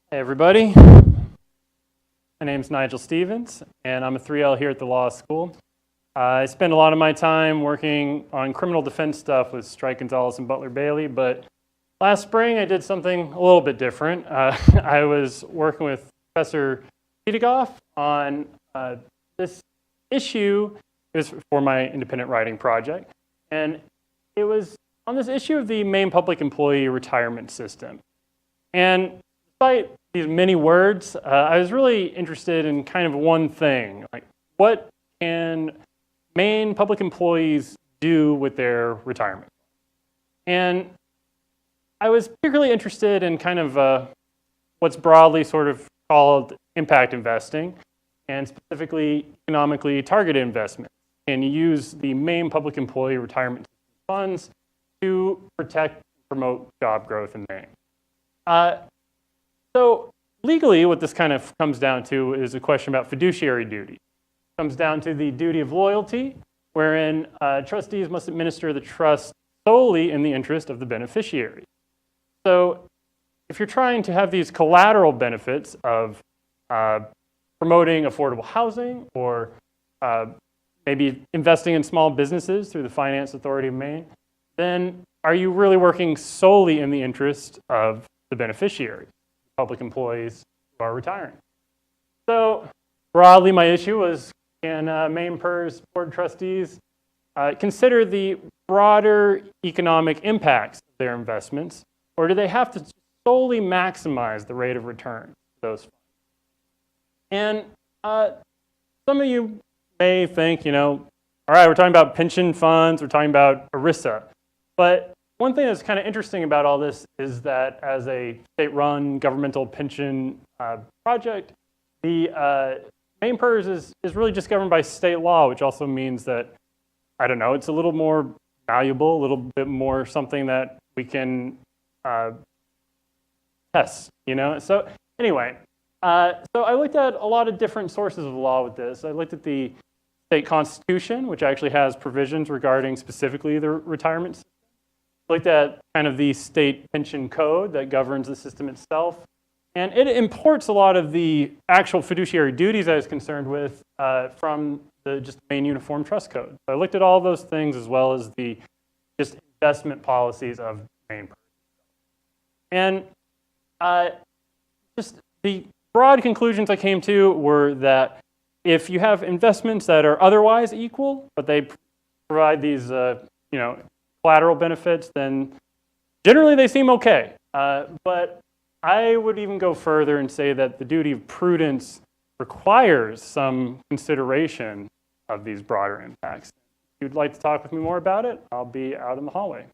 Hey everybody, my name's Nigel Stevens and I'm a 3L here at the law school. I spend a lot of my time working on criminal defense stuff with Strike Gonzalez and Butler Bailey, but last spring I did something a little bit different. I was working with Professor Petegoff on this issue. It was for my independent writing project, and it was on this issue of the Maine public employee retirement system. And despite these many words, I was really interested in kind of one thing, like what can Maine public employees do with their retirement? And I was particularly interested in kind of what's broadly sort of called impact investing, and specifically economically targeted investment. And you use the Maine public employee retirement funds to protect and promote job growth in Maine. So legally, what this kind of comes down to is a question about fiduciary duty. It comes down to the duty of loyalty, wherein trustees must administer the trust solely in the interest of the beneficiary. So if you're trying to have these collateral benefits of promoting affordable housing or maybe investing in small businesses through the Finance Authority of Maine, then are you really working solely in the interest of the beneficiary, public employees who are retiring? So broadly, my issue was, can MainePERS board trustees consider the broader economic impacts of their investments, or do they have to solely maximize the rate of return of those funds? And some of you may think, all right, we're talking about pension funds, we're talking about ERISA, but one thing that's kind of interesting about all this is that as a state-run governmental pension project, the MainePERS is really just governed by state law, which also means that, I don't know, it's a little more valuable, a little bit more something that we can test, So anyway, so I looked at a lot of different sources of law with this. I looked at the state constitution, which actually has provisions regarding specifically the retirement system. Looked at kind of the state pension code that governs the system itself. And it imports a lot of the actual fiduciary duties I was concerned with from the just Maine Uniform Trust Code. So I looked at all those things as well as the just investment policies of MainePERS. And just the broad conclusions I came to were that if you have investments that are otherwise equal, but they provide these, collateral benefits, then generally they seem okay. But I would even go further and say that the duty of prudence requires some consideration of these broader impacts. If you'd like to talk with me more about it, I'll be out in the hallway.